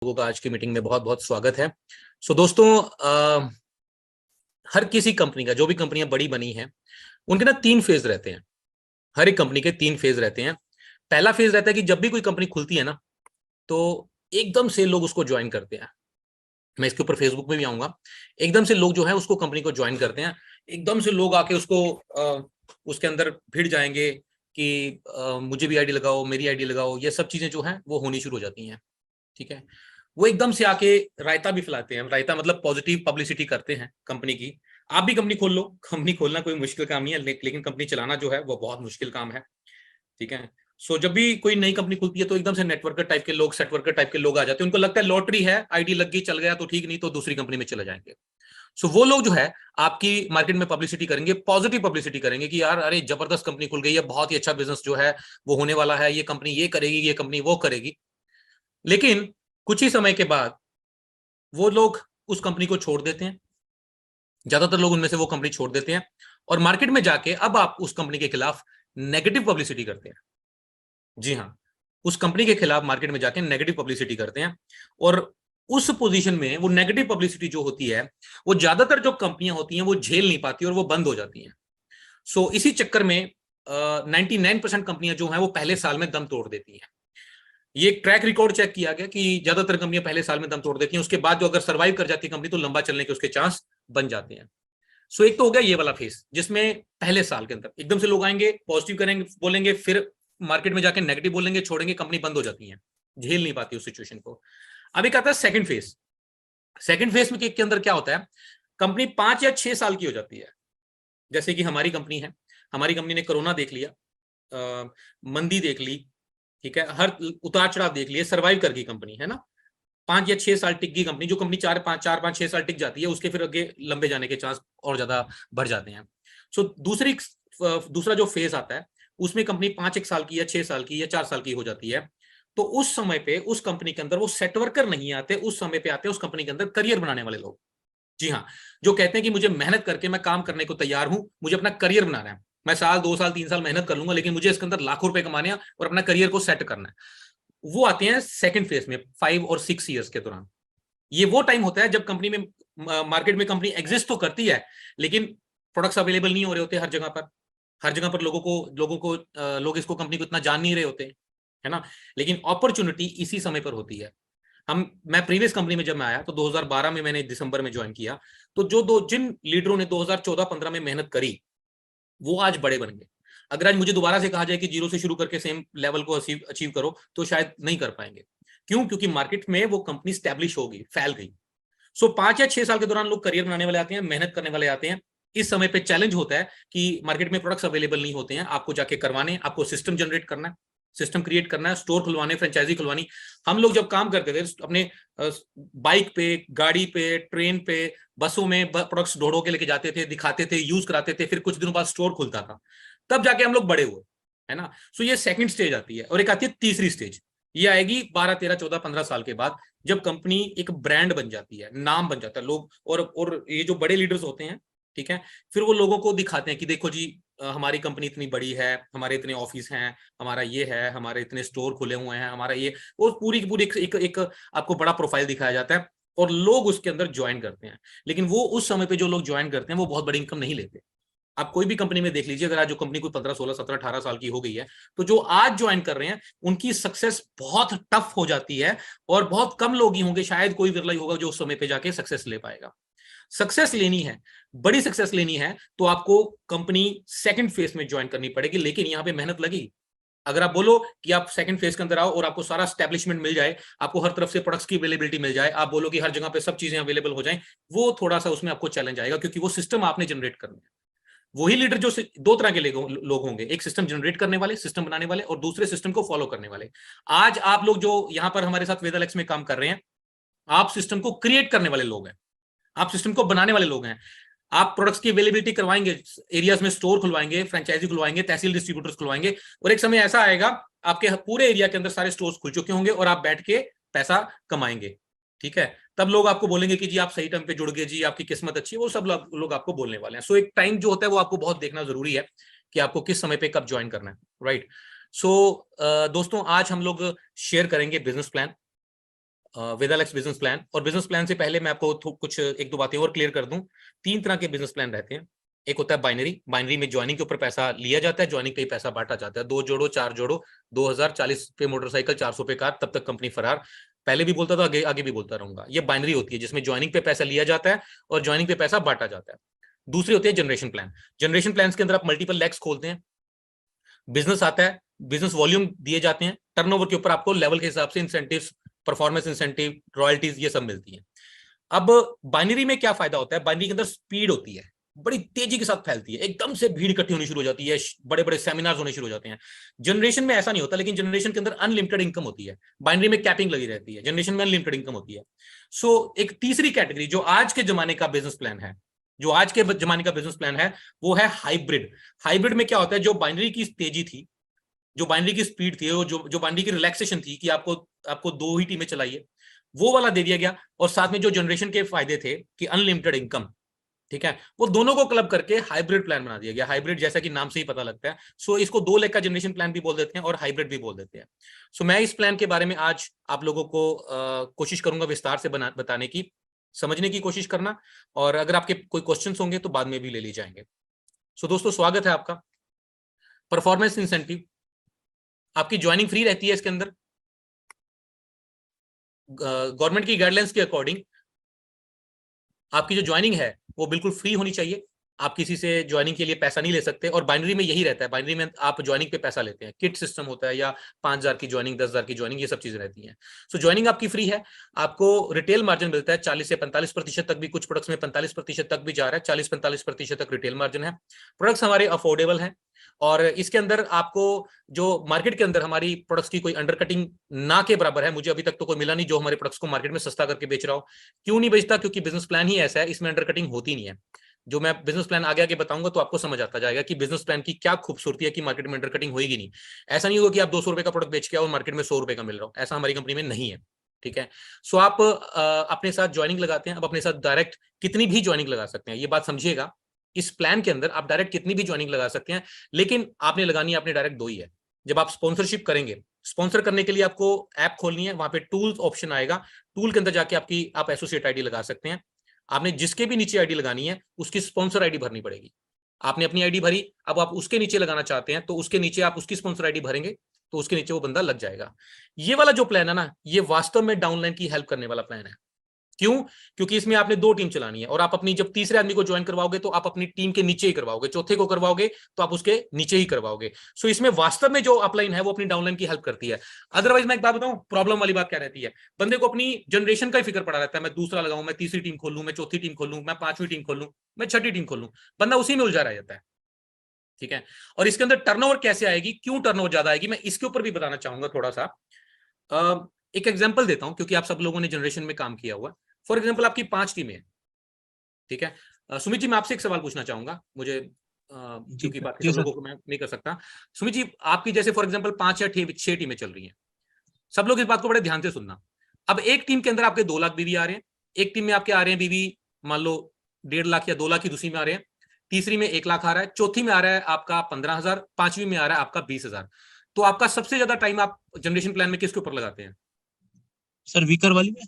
लोगों का आज की मीटिंग में बहुत बहुत स्वागत है। दोस्तों, हर किसी कंपनी का, जो भी कंपनियां बड़ी बनी हैं, उनके ना 3 फेज रहते हैं। हर एक कंपनी के 3 फेज रहते हैं। पहला फेज रहता है कि जब भी कोई कंपनी खुलती है ना, तो एकदम से लोग उसको ज्वाइन करते हैं। मैं इसके ऊपर फेसबुक में भी आऊंगा। एकदम से लोग जो है उसको, कंपनी को ज्वाइन करते हैं। एकदम से लोग आके उसको उसके अंदर भिड़ जाएंगे कि मुझे भी आईडी लगाओ, मेरी आईडी लगाओ। ये सब चीजें जो हैं वो होनी शुरू हो जाती हैं। ठीक है। वो एकदम से आके रायता भी फैलाते हैं। रायता मतलब पॉजिटिव पब्लिसिटी करते हैं कंपनी की। आप भी कंपनी खोल लो। कंपनी खोलना कोई मुश्किल काम नहीं है, लेकिन कंपनी चलाना जो है वो बहुत मुश्किल काम है। ठीक है। जब भी कोई नई कंपनी खुलती है तो एकदम से नेटवर्कर टाइप के लोग, सेटवर्कर टाइप के लोग आ जाते हैं। उनको लगता है लॉटरी है, आईडी लग गई, चल गया तो ठीक, नहीं तो दूसरी कंपनी में चले जाएंगे। वो लोग जो है आपकी मार्केट में पब्लिसिटी करेंगे, पॉजिटिव पब्लिसिटी करेंगे कि यार अरे जबरदस्त कंपनी खुल गई है, बहुत ही अच्छा बिजनेस जो है वो होने वाला है, ये कंपनी ये करेगी, ये कंपनी वो करेगी। लेकिन कुछ ही समय के बाद वो लोग उस कंपनी को छोड़ देते हैं। ज्यादातर लोग उनमें से वो कंपनी छोड़ देते हैं और मार्केट में जाके अब आप उस कंपनी के खिलाफ नेगेटिव पब्लिसिटी करते हैं। जी हाँ, उस कंपनी के खिलाफ मार्केट में जाके नेगेटिव पब्लिसिटी करते हैं। और उस पोजीशन में वो नेगेटिव पब्लिसिटी जो होती है, वो ज्यादातर जो कंपनियां होती हैं वो झेल नहीं पाती और वो बंद हो जाती हैं। इसी चक्कर में 99% कंपनियां जो हैं वो पहले साल में दम तोड़ देती हैं। ये ट्रैक रिकॉर्ड चेक किया गया कि ज्यादातर कंपनियां पहले साल में दम तोड़ देती हैं। उसके बाद जो अगर सर्वाइव कर जाती है कंपनी, तो लंबा चलने के उसके चांस बन जाते हैं। एक तो हो गया ये वाला फेस, जिसमें पहले साल के अंदर एकदम से लोग आएंगे, पॉजिटिव करेंगे, बोलेंगे, फिर मार्केट में जाके नेगेटिव बोलेंगे, छोड़ेंगे, कंपनी बंद हो जाती है, झेल नहीं पाती उस सिचुएशन को। अब एक आता है सेकंड फेज। सेकंड फेज में के अंदर क्या होता है, कंपनी 5 या 6 साल की हो जाती है। जैसे कि हमारी कंपनी है, हमारी कंपनी ने कोरोना देख लिया, मंदी देख ली, ठीक है, हर उतार चढ़ाव देख लिए, सर्वाइव कर गई कंपनी, है ना। 5 या 6 साल टिक गई कंपनी। जो कंपनी 4, 5, 6 साल टिक जाती है, उसके फिर आगे लंबे जाने के चांस और ज्यादा बढ़ जाते हैं। दूसरा जो फेज आता है, उसमें कंपनी 5 1 साल की या 6 साल की या 4 साल की हो जाती है। तो उस समय पे उस कंपनी के अंदर वो सेट वर्कर नहीं आते, उस समय पे आते हैं उस कंपनी के अंदर करियर बनाने वाले लोग। जी हाँ, जो कहते हैं कि मुझे मेहनत करके मैं काम करने को तैयार हूं, मुझे अपना करियर बनाना है, मैं साल 2 साल 3 साल मेहनत कर लूंगा, लेकिन मुझे इसके अंदर लाखों रुपए कमाने हैं और अपना करियर को सेट करना है। वो आते हैं सेकंड फेज में, 5 और 6 ईयर्स के दौरान। ये वो टाइम होता है जब कंपनी में, मार्केट में कंपनी एग्जिस्ट तो करती है, लेकिन प्रोडक्ट्स अवेलेबल नहीं हो रहे होते हर जगह पर। हर जगह पर लोग इसको, कंपनी को इतना जान नहीं रहे होते, है ना। लेकिन अपॉर्चुनिटी इसी समय पर होती है। मैं प्रीवियस कंपनी में जब मैं आया तो 2012 में मैंने दिसंबर में ज्वाइन किया। तो जिन लीडरों ने 2014-15 में मेहनत करी, वो आज बड़े बन गए। अगर आज मुझे दोबारा से कहा जाए कि जीरो से शुरू करके सेम लेवल को अचीव करो, तो शायद नहीं कर पाएंगे। क्यों? क्योंकि मार्केट में वो कंपनी स्टैब्लिश होगी, फैल गई। 5 या 6 साल के दौरान लोग करियर बनाने वाले आते हैं, मेहनत करने वाले आते हैं। इस समय पे चैलेंज होता है कि मार्केट में प्रोडक्ट्स अवेलेबल नहीं होते हैं, आपको जाके करवाने, आपको सिस्टम जनरेट करना है, सिस्टम क्रिएट करना है, स्टोर खुलवाने, फ्रेंचाइजी खुलवानी। हम लोग जब काम करते थे अपने बाइक पे, गाड़ी पे, ट्रेन पे, बसों में प्रोडक्ट्स ढोड़ो के लेके जाते थे, दिखाते थे, यूज कराते थे, फिर कुछ दिनों बाद स्टोर खुलता था, तब जाके हम लोग बड़े हुए, है ना। ये सेकंड स्टेज आती है। और एक आती है तीसरी स्टेज, ये आएगी 12 13 14 15 साल के बाद, जब कंपनी एक ब्रांड बन जाती है, नाम बन जाता है, लोग और ये जो बड़े लीडर्स होते हैं, ठीक है, फिर वो लोगों को दिखाते हैं कि देखो जी, हमारी कंपनी इतनी बड़ी है, हमारे इतने ऑफिस हैं, हमारा ये है, हमारे इतने स्टोर खुले हुए हैं, हमारा ये, वो पूरी की पूरी एक आपको बड़ा प्रोफाइल दिखाया जाता है और लोग उसके अंदर ज्वाइन करते हैं। लेकिन वो उस समय पे जो लोग ज्वाइन करते हैं वो बहुत बड़ी इनकम नहीं लेते। आप कोई भी कंपनी में देख लीजिए, अगर आज जो कंपनी कोई 15 16 17 18 साल की हो गई है, तो जो आज ज्वाइन कर रहे हैं उनकी सक्सेस बहुत टफ हो जाती है। और बहुत कम लोग ही होंगे, शायद कोई विरला ही होगा जो उस समय पे जाके सक्सेस ले पाएगा। सक्सेस लेनी है, बड़ी सक्सेस लेनी है, तो आपको कंपनी सेकंड फेज में ज्वाइन करनी पड़ेगी, लेकिन यहां पे मेहनत लगेगी। अगर आप बोलो कि आप सेकंड फेज के अंदर आओ और आपको सारा स्टैब्लिशमेंट मिल जाए, आपको हर तरफ से प्रोडक्ट्स की अवेलेबिलिटी मिल जाए, आप बोलो कि हर जगह पे सब चीजें अवेलेबल हो जाएं, वो थोड़ा सा उसमें आपको चैलेंज आएगा, क्योंकि वो सिस्टम आपने जनरेट करना है। वही लीडर जो दो तरह के लोग होंगे, एक सिस्टम जनरेट करने वाले, सिस्टम बनाने वाले, और दूसरे सिस्टम को फॉलो करने वाले। आज आप लोग जो यहां पर हमारे साथ वेदालेक्स में काम कर रहे हैं, आप सिस्टम को क्रिएट करने वाले लोग हैं, आप सिस्टम को बनाने वाले लोग हैं। आप प्रोडक्ट्स की अवेलेबिलिटी करवाएंगे, एरियाज में स्टोर खुलवाएंगे, फ्रेंचाइजी खुलवाएंगे, तहसील डिस्ट्रीब्यूटर्स खुलवाएंगे, और एक समय ऐसा आएगा आपके पूरे एरिया के अंदर सारे स्टोर्स खुल चुके होंगे और आप बैठ के पैसा कमाएंगे। ठीक है, तब लोग आपको बोलेंगे कि जी आप सही टाइम पे जुड़ गए, जी आपकी किस्मत अच्छी है, वो सब लोग आपको बोलने वाले हैं। एक टाइम जो होता है वो आपको बहुत देखना जरूरी है कि आपको किस समय पे कब ज्वाइन करना है, राइट। दोस्तों, आज हम लोग शेयर करेंगे बिजनेस प्लान। वेदालेक्स बिजनेस प्लान। और बिजनेस प्लान से पहले मैं आपको कुछ एक दो बातें और क्लियर कर दूं। 3 तरह के बिजनेस प्लान रहते हैं। एक होता है बाइनरी। बाइनरी में ज्वाइनिंग के ऊपर पैसा लिया जाता है, ज्वाइनिंग पे ही पैसा बांटा जाता है। 2 जोड़ो 4 जोड़ो, 2040 पे मोटरसाइकिल, 400 पे कार, तब तक कंपनी फरार। पहले भी बोलता था, आगे आगे भी बोलता रहूंगा। ये बाइनरी होती है जिसमें ज्वाइनिंग पे पैसा लिया जाता है और ज्वाइनिंग पे पैसा बांटा जाता है। दूसरी होती है जनरेशन प्लान। जनरेशन प्लान के अंदर आप मल्टीपल लेग्स खोलते हैं, बिजनेस आता है, बिजनेस वॉल्यूम दिए जाते हैं, टर्नओवर के ऊपर आपको लेवल के हिसाब से इंसेंटिव्स, परफॉर्मेंस इंसेंटिव, रॉयल्टीज, ये सब मिलती है। अब बाइनरी में क्या फायदा होता है? बाइनरी के अंदर स्पीड होती है, बड़ी तेजी के साथ फैलती है, एकदम से भीड़ इकट्ठी होनी शुरू हो जाती है, बड़े बड़े सेमिनार्स होने शुरू हो जाते हैं। जनरेशन में ऐसा नहीं होता, लेकिन जनरेशन के अंदर अनलिमिटेड इनकम होती है। बाइनरी में कैपिंग लगी रहती है, जनरेशन में अनलिमिटेड इनकम होती है। सो एक तीसरी कैटेगरी जो आज के जमाने का बिजनेस प्लान है, जो आज के जमाने का बिजनेस प्लान है, वो है हाइब्रिड। हाइब्रिड में क्या होता है? जो बाइनरी की तेजी थी, जो बाइनरी की स्पीड थी, जो बाइनरी की रिलैक्सेशन थी कि आपको आपको 2 ही टीमें चाहिए, वो वाला दे दिया गया। और साथ में जो जनरेशन के फायदे थे कि अनलिमिटेड इनकम, ठीक है, वो दोनों को क्लब करके हाइब्रिड प्लान बना दिया गया। हाइब्रिड जैसा कि नाम से ही पता लगता है। सो इसको 2 लेग का जनरेशन प्लान भी बोल देते हैं और हाइब्रिड भी बोल देते हैं। सो मैं इस प्लान के बारे में आज आप लोगों को कोशिश करूंगा विस्तार से बताने की, समझने की कोशिश करना। और अगर आपके कोई क्वेश्चन होंगे तो बाद में भी ले लिए जाएंगे। सो दोस्तों, स्वागत है आपका। परफॉर्मेंस इंसेंटिव, आपकी ज्वाइनिंग फ्री रहती है इसके अंदर। गवर्नमेंट की गाइडलाइंस के अकॉर्डिंग आपकी जो ज्वाइनिंग है वो बिल्कुल फ्री होनी चाहिए। आप किसी से ज्वाइनिंग के लिए पैसा नहीं ले सकते। और बाइनरी में यही रहता है, बाइनरी में आप ज्वाइनिंग पे पैसा लेते हैं, किट सिस्टम होता है, या 5,000 की ज्वाइनिंग, 10,000 की ज्वाइनिंग, ये सब चीजें रहती हैं। सो ज्वाइनिंग आपकी फ्री है। आपको रिटेल मार्जिन मिलता है 40 से 45% तक भी, कुछ प्रोडक्ट्स में 45% तक भी जा रहा है, 40-45% तक रिटेल मार्जिन है। प्रोडक्ट्स हमारे अफोर्डेबल हैं। और इसके अंदर आपको जो मार्केट के अंदर हमारी प्रोडक्ट्स की कोई अंडरकटिंग ना के बराबर है, मुझे अभी तक तो कोई मिला नहीं जो हमारे प्रोडक्ट्स को मार्केट में सस्ता करके बेच रहा हो। क्यों नहीं बेचता? क्योंकि बिजनेस प्लान ही ऐसा है, इसमें अंडरकटिंग होती नहीं है। जो मैं बिजनेस प्लान आगे आगे बताऊंगा तो आपको समझ आता जाएगा कि बिजनेस प्लान की क्या खूबसूरती है कि मार्केट में अंडरकटिंग होगी नहीं। ऐसा नहीं होगा कि आप 200 रुपए का प्रोडक्ट बेच के आओ और मार्केट में 100 रुपए का मिल रहा हो, ऐसा हमारी कंपनी में नहीं है। ठीक है। सो आप अपने साथ ज्वाइनिंग लगाते हैं, अब अपने साथ डायरेक्ट कितनी भी ज्वाइनिंग लगा सकते हैं, ये बात समझिएगा। इस प्लान के अंदर आप डायरेक्ट कितनी भी ज्वाइनिंग लगा सकते हैं, लेकिन आपने लगानी है आपने डायरेक्ट 2 ही है। जब आप स्पॉन्सरशिप करेंगे, स्पॉन्सर करने के लिए आपको ऐप खोलनी है, वहां पे टूल्स ऑप्शन आएगा, टूल के अंदर जाके आप एसोसिएट आईडी लगा सकते हैं। आपने जिसके भी नीचे आईडी लगानी है उसकी स्पॉन्सर आईडी भरनी पड़ेगी। आपने अपनी आईडी भरी, अब आप उसके नीचे लगाना चाहते हैं तो उसके नीचे आप उसकी स्पॉन्सर आईडी भरेंगे तो उसके नीचे वो बंदा लग जाएगा। ये वाला जो प्लान है ना, ये वास्तव में डाउनलाइन की हेल्प करने वाला प्लान है। क्यों? क्योंकि इसमें आपने 2 टीम चलानी है और आप अपनी जब तीसरे आदमी को ज्वाइन करवाओगे तो आप अपनी टीम के नीचे ही करवाओगे, चौथे को करवाओगे तो आप उसके नीचे ही करवाओगे। सो इसमें वास्तव में जो अपलाइन है वो अपनी डाउनलाइन की हेल्प करती है। अदरवाइज मैं एक बात बताऊं, प्रॉब्लम वाली बात क्या रहती है, बंदे को अपनी जनरेशन का ही फिक्र पड़ा रहता है। मैं दूसरा लगाऊं, मैं तीसरी टीम खोल लूं, मैं चौथी टीम खोल लूं, मैं 5वीं टीम खोल लूं, मैं 6ठी टीम खोल लूं, बंदा उसी में उलझा रह जाता है। ठीक है। और इसके अंदर टर्नओवर कैसे आएगी, क्यों टर्नओवर ज्यादा आएगी, मैं इसके ऊपर भी बताना चाहूंगा थोड़ा सा। एक एग्जाम्पल देता हूं क्योंकि आप सब लोगों ने जनरेशन में काम किया हुआ। फॉर एग्जाम्पल आपकी 5 टीमें हैं, ठीक है। सुमित जी, मैं आपसे एक सवाल पूछना चाहूंगा, मुझे जी क्योंकि सर। बाकी जी सब सर। लोगों को मैं नहीं कर सकता। सुमित जी, आपकी जैसे फॉर एग्जाम्पल 5 या 6 टीमें चल रही हैं, सब लोग इस बात को बड़े ध्यान से सुनना। अब एक टीम के अंदर आपके 2 लाख बीवी आ रहे हैं, एक टीम में आपके आ रहे हैं बीवी मान लो 1.5 लाख या 2 लाख की, दूसरी में आ रहे हैं, तीसरी में 1 लाख आ रहा है, चौथी में आ रहा है आपका 15,000, 5वीं में आ रहा है आपका 20,000। तो आपका सबसे ज्यादा टाइम आप जनरेशन प्लान में किसके ऊपर लगाते हैं? सर वीकर वाली में।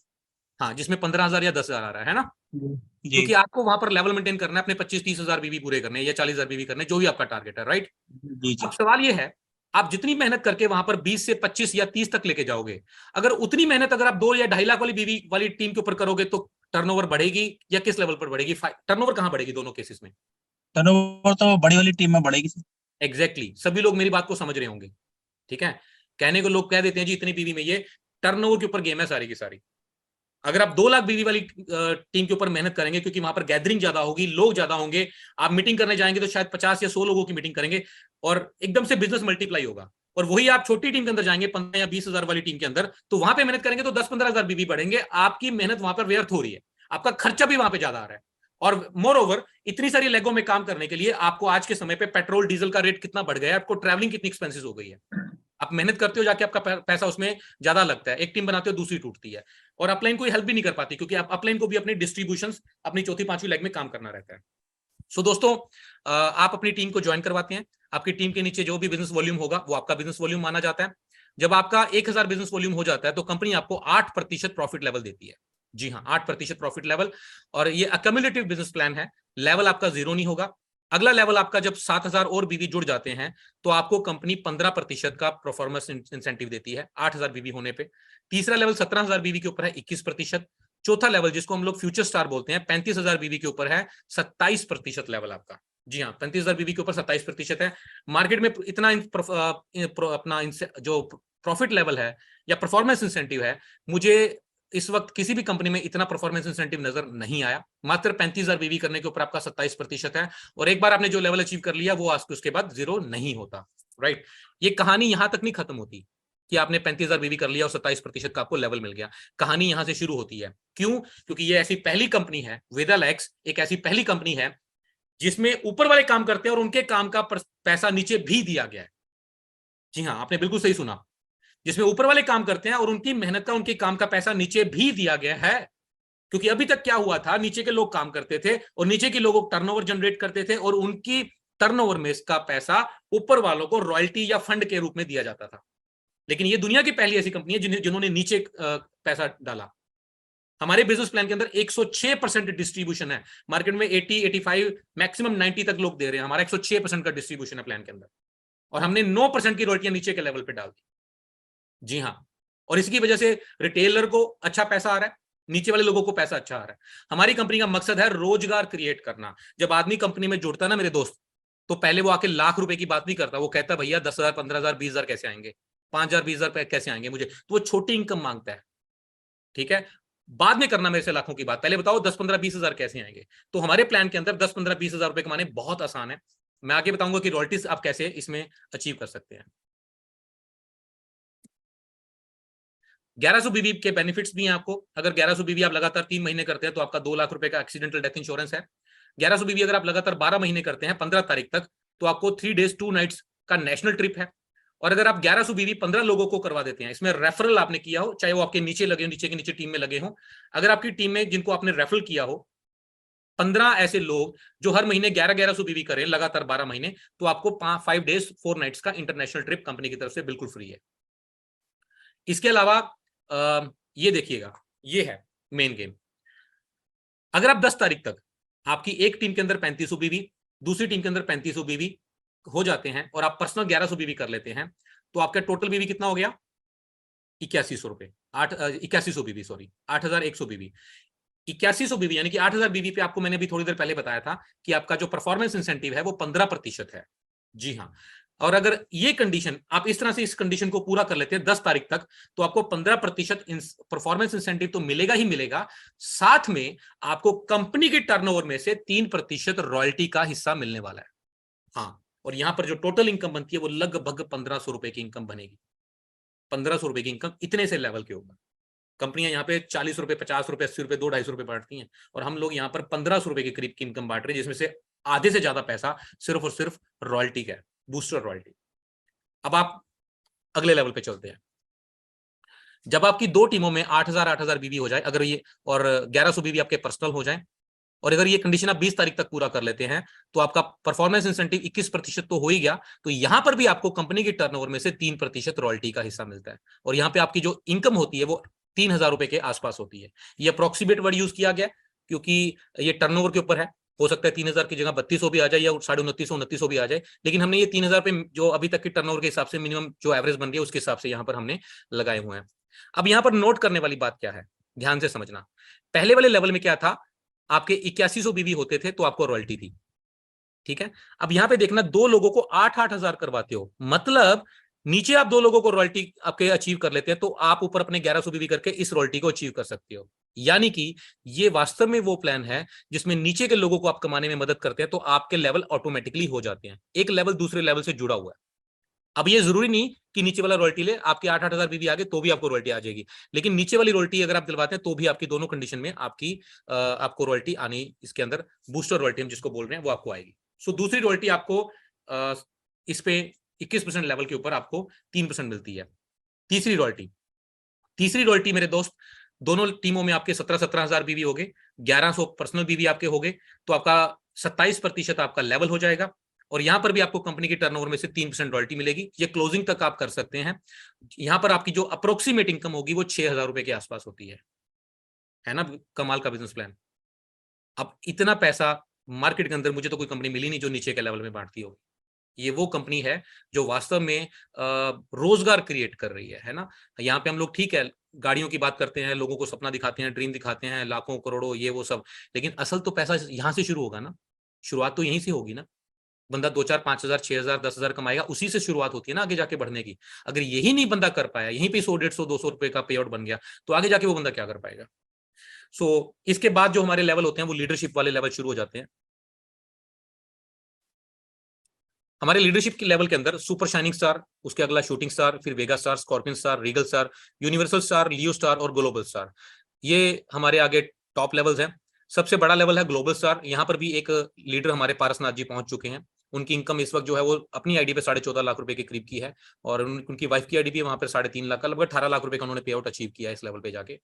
हाँ, जिसमें 15,000 या 10,000 आ रहा है ना। जी क्योंकि आपको वहां पर लेवल मेंटेन करना है, अपने 25-30,000 बीवी पूरे करने हैं या 40,000 बीवी करने, जो भी आपका टारगेट है, राइट। जी अब जी। सवाल ये है, आप जितनी मेहनत करके वहां पर 20 से 25 या 30 तक लेके जाओगे, अगर उतनी मेहनत अगर आप 2 या 2.5 लाख वाली बीवी वाली टीम के ऊपर करोगे तो टर्नओवर बढ़ेगी या किस लेवल पर बढ़ेगी? टर्नओवर कहां बढ़ेगी दोनों केसेस में? टर्नओवर तो बड़ी वाली टीम में बढ़ेगी सर। एग्जैक्टली exactly, सभी लोग मेरी बात को समझ रहे होंगे। ठीक है। कहने को लोग कह देते हैं जी इतनी बीवी में, ये टर्नओवर के ऊपर गेम है सारी की सारी। अगर आप 2 लाख बीवी वाली टीम के ऊपर मेहनत करेंगे, क्योंकि वहां पर गैदरिंग ज्यादा होगी, लोग ज्यादा होंगे, आप मीटिंग करने जाएंगे तो शायद 50 या 100 लोगों की मीटिंग करेंगे और एकदम से बिजनेस मल्टीप्लाई होगा। और वही आप छोटी टीम के अंदर जाएंगे 15 या 20,000 वाली टीम के अंदर, तो वहां पे मेहनत करेंगे तो 10-15,000 बीवी बढ़ेंगे, आपकी मेहनत वहां पर व्यर्थ हो रही है, आपका खर्चा भी वहां पे ज्यादा आ रहा है। और मोर ओवर, इतनी सारी लेगों में काम करने के लिए आपको आज के समय पे पेट्रोल डीजल का रेट कितना बढ़ गया है, आपको ट्रैवलिंग कितनी एक्सपेंसिव हो गई है। आप मेहनत करते हो जाके, आपका पैसा उसमें ज्यादा लगता है, एक टीम बनाते हो दूसरी टूटती है, और अपलाइन कोई हेल्प भी नहीं कर पाती क्योंकि आप अपलाइन को भी अपनी डिस्ट्रीब्यूशन अपनी चौथी 5वीं लेग में काम करना रहता है। सो दोस्तों, आप अपनी टीम को ज्वाइन करवाते हैं, आपकी टीम के नीचे जो भी बिजनेस वॉल्यूम होगा वो आपका बिजनेस वॉल्यूम माना जाता है। जब आपका 1000 बिजनेस वॉल्यूम हो जाता है तो कंपनी आपको 8% प्रॉफिट लेवल देती है। जी हाँ, 8% प्रॉफिट लेवल। और ये अक्यूमुलेटिव बिजनेस प्लान है, लेवल आपका जीरो नहीं होगा। अगला लेवल आपका जब 7000 और बीवी जुड़ जाते हैं तो आपको कंपनी 15% का परफॉर्मेंस इंसेंटिव देती है 8000 बीवी होने पे। तीसरा लेवल 17000 बीवी के ऊपर है 21%। चौथा लेवल जिसको हम लोग फ्यूचर स्टार बोलते हैं 35000 बीवी के ऊपर है 27% लेवल आपका। जी हाँ, 35000 बीवी के ऊपर 27% है। मार्केट में इतना अपना जो प्रॉफिट लेवल है या परफॉर्मेंस इंसेंटिव है, मुझे इस वक्त किसी भी कंपनी में इतना परफॉर्मेंस इंसेंटिव नजर नहीं आया। मात्र 35000 बीवी करने के ऊपर आपका 27% है। और एक बार आपने जो लेवल अचीव कर लिया वो आज उसके बाद जीरो नहीं होता। राइट, ये कहानी यहां तक नहीं खत्म होती कि आपने 35000 बीवी कर लिया और 27% का आपको लेवल मिल गया। कहानी यहां से शुरू होती है। क्यों? क्योंकि ये ऐसी पहली कंपनी है, वेदालैक्स एक ऐसी पहली कंपनी है जिसमें ऊपर वाले काम करते हैं और उनके काम का पैसा नीचे भी दिया गया है। जी हाँ, आपने बिल्कुल सही सुना, जिसमें ऊपर वाले काम करते हैं और उनकी मेहनत का, उनके काम का पैसा नीचे भी दिया गया है। क्योंकि अभी तक क्या हुआ था, नीचे के लोग काम करते थे और नीचे के लोग टर्नओवर जनरेट करते थे और उनकी टर्नओवर में इसका पैसा ऊपर वालों को रॉयल्टी या फंड के रूप में दिया जाता था। लेकिन ये दुनिया की पहली ऐसी कंपनी है जिन्होंने नीचे पैसा डाला। हमारे बिजनेस प्लान के अंदर 106% डिस्ट्रीब्यूशन है। मार्केट में 80, 85, मैक्सिमम 90 तक लोग दे रहे हैं, हमारा 106% का डिस्ट्रीब्यूशन है प्लान के अंदर। और हमने 9% की रॉयल्टियां नीचे के लेवल पे डाल दी। जी हाँ, और इसकी वजह से रिटेलर को अच्छा पैसा आ रहा है, नीचे वाले लोगों को पैसा अच्छा आ रहा है। हमारी कंपनी का मकसद है रोजगार क्रिएट करना। जब आदमी कंपनी में जुड़ता है ना मेरे दोस्त, तो पहले वो आके लाख रुपए की बात नहीं करता, वो कहता भैया 10,000, 15,000, 20,000 कैसे आएंगे, 5,000, 20,000 कैसे आएंगे मुझे, तो वो छोटी इनकम मांगता है। ठीक है, बाद में करना मेरे से लाखों की बात, पहले बताओ 10, 15, 20,000 कैसे आएंगे। तो हमारे प्लान के अंदर 10, 15, 20,000 रुपए कमाने बहुत आसान है। मैं आगे बताऊंगा कि रॉयल्टीज आप कैसे इसमें अचीव कर सकते हैं। 1100 बीबी के बेनिफिट्स भी हैं आपको। अगर 1100 बीबी आप लगातार 3 महीने करते हैं तो आपका 2 लाख रुपए का एक्सीडेंटल डेथ इंश्योरेंस है। 1100 बीबी अगर आप लगातार 12 महीने करते हैं 15 तारीख तक, तो आपको 3 days 2 nights का नेशनल ट्रिप है। और अगर आप 1100 बीबी 15 लोगों को करवा देते हैं, इसमें रेफरल आपने किया हो, चाहे वो आपके नीचे लगे हो, नीचे के नीचे टीम में लगे हो, अगर आपकी टीम में जिनको आपने रेफरल किया हो 15 ऐसे लोग जो हर महीने 1100 बीबी करें लगातार 12 महीने, तो आपको 5 days 4 nights का इंटरनेशनल ट्रिप कंपनी की तरफ से बिल्कुल फ्री है। इसके अलावा ये देखिएगा, ये है मेन गेम। अगर आप 10 तारीख तक आपकी एक टीम के अंदर 3500 बीवी, दूसरी टीम के अंदर 3500 बीवी हो जाते हैं और आप पर्सनल 1100 बीवी कर लेते हैं, तो आपका टोटल बीवी कितना हो गया? 8100 रुपए, 8100 बीवी, सॉरी 8100 बीवी। 8100 बीवी यानी कि 8000 बीवी पे आपको मैंने अभी थोड़ी देर पहले बताया था कि आपका जो परफॉर्मेंस इंसेंटिव है वो 15% है। जी हाँ, और अगर ये कंडीशन आप इस तरह से इस कंडीशन को पूरा कर लेते हैं 10 तारीख तक, तो आपको 15% परफॉर्मेंस इंसेंटिव तो मिलेगा ही मिलेगा, साथ में आपको कंपनी के टर्नओवर में से 3% रॉयल्टी का हिस्सा मिलने वाला है। हाँ, और यहां पर जो टोटल इनकम बनती है वो लगभग 1500 रुपए की इनकम बनेगी। 1500 रुपए की इनकम इतने से लेवल के ऊपर कंपनियां यहाँ पे 40 रुपए, 50 रुपए, 80 रुपए, 200-250 रुपए बांटती हैं, और हम लोग यहाँ पर 1500 रुपए के करीब की इनकम बांट रहे हैं, जिसमें से आधे से ज्यादा पैसा सिर्फ और सिर्फ रॉयल्टी का है, बूस्टर रॉयल्टी। अब आप अगले लेवल पे चलते हैं। जब आपकी दो टीमों में 8,000 बीवी हो जाए, अगर ये और 1100 बीवी आपके पर्सनल हो जाए, और अगर ये कंडीशन आप 20 तारीख तक पूरा कर लेते हैं, तो आपका परफॉर्मेंस इंसेंटिव 21% तो हो ही गया, तो यहां पर भी आपको कंपनी के टर्नओवर में से 3% रॉयल्टी का हिस्सा मिलता है। और यहाँ पे आपकी जो इनकम होती है वो 3,000 रुपए के आसपास होती है। ये अप्रोक्सीमेट वर्ड यूज किया गया क्योंकि ये टर्नओवर के ऊपर है, हो सकता है 3,000 की जगह 3200 भी आ जाए या 29,500 भी आ जाए, लेकिन हमने ये 3,000 पे जो अभी तक के टर्नओवर के हिसाब से मिनिमम जो एवरेज बन रही है उसके हिसाब से यहाँ पर हमने लगाए हुए हैं। अब यहाँ पर नोट करने वाली बात क्या है, ध्यान से समझना। पहले वाले लेवल में क्या था, आपके 8100 बीवी होते थे तो आपको रॉयल्टी थी। ठीक है, अब यहां पे देखना, दो लोगों को 8,000 करवाते हो, मतलब नीचे आप दो लोगों को रॉयल्टी आपके अचीव कर लेते हैं, तो आप ऊपर अपने 1100 बीवी करके इस रॉयल्टी को अचीव कर सकते हो। यानी कि ये वास्तव में वो प्लान है जिसमें नीचे के लोगों को आप कमाने में मदद करते हैं, तो आपके लेवल ऑटोमेटिकली हो जाते हैं, एक लेवल दूसरे लेवल से जुड़ा हुआ है। अब ये जरूरी नहीं कि नीचे वाला रॉयल्टी ले, आपके 8,000 बीवी आगे तो भी आपको रॉयल्टी आ जाएगी, लेकिन नीचे वाली रॉयल्टी अगर आप दिलवाते हैं तो भी आपकी दोनों कंडीशन में आपको रॉयल्टी आनी, इसके अंदर बूस्टर रॉयल्टी हम जिसको बोल रहे हैं वो आपको आएगी। सो दूसरी रॉयल्टी आपको इस पे 21% लेवल के ऊपर आपको 3% मिलती है। तीसरी रॉयल्टी मेरे दोस्त, दोनों टीमों में आपके 17,000 बीवी हो गए, 1100 पर्सनल बीवी आपके हो गए, तो आपका 27% आपका लेवल हो जाएगा, और यहां पर भी आपको कंपनी के टर्नओवर में से 3% रॉयल्टी मिलेगी। ये क्लोजिंग तक आप कर सकते हैं। यहां पर आपकी जो अप्रोक्सीमेट इनकम होगी वो 6,000 रुपए के आसपास होती है ना। कमाल का बिजनेस प्लान। अब इतना पैसा मार्केट के अंदर मुझे तो कोई कंपनी मिली नहीं जो नीचे के लेवल में बांटती हो। ये वो कंपनी है जो वास्तव में रोजगार क्रिएट कर रही है ना। यहाँ पे हम लोग ठीक है गाड़ियों की बात करते हैं, लोगों को सपना दिखाते हैं, ड्रीम दिखाते हैं, लाखों करोड़ों ये वो सब, लेकिन असल तो पैसा यहाँ से शुरू होगा ना। शुरुआत तो यहीं से होगी ना। बंदा 2 4 5 हजार 6 हजार 10 हजार कमाएगा, उसी से शुरुआत होती है ना आगे जाके बढ़ने की। अगर यही नहीं बंदा कर पाया, यहीं पे 100 150 200 रुपए का पे आउट बन गया, तो आगे जाके वो बंदा क्या कर पाएगा। इसके बाद जो हमारे लेवल होते हैं वो लीडरशिप वाले लेवल शुरू हो जाते हैं। हमारे लीडरशिप के लेवल के अंदर सुपर शाइनिंग स्टार, उसके अगला शूटिंग स्टार, फिर Vega star, scorpion star, regal star, universal star, Leo star और ग्लोबल स्टार, ये हमारे आगे टॉप लेवल्स हैं। सबसे बड़ा लेवल है ग्लोबल स्टार। यहाँ पर भी एक लीडर हमारे पारसनाथ जी पहुंच चुके हैं। उनकी इनकम इस वक्त जो है वो अपनी आईडी पे 14.5 लाख रुपए के करीब की है, और उनकी वाइफ की आईडी भी वहां पर 3.5 लाख का, लगभग 18 लाख रुपए का उन्होंने पे आउट अचीव किया इस लेवल पे जाके।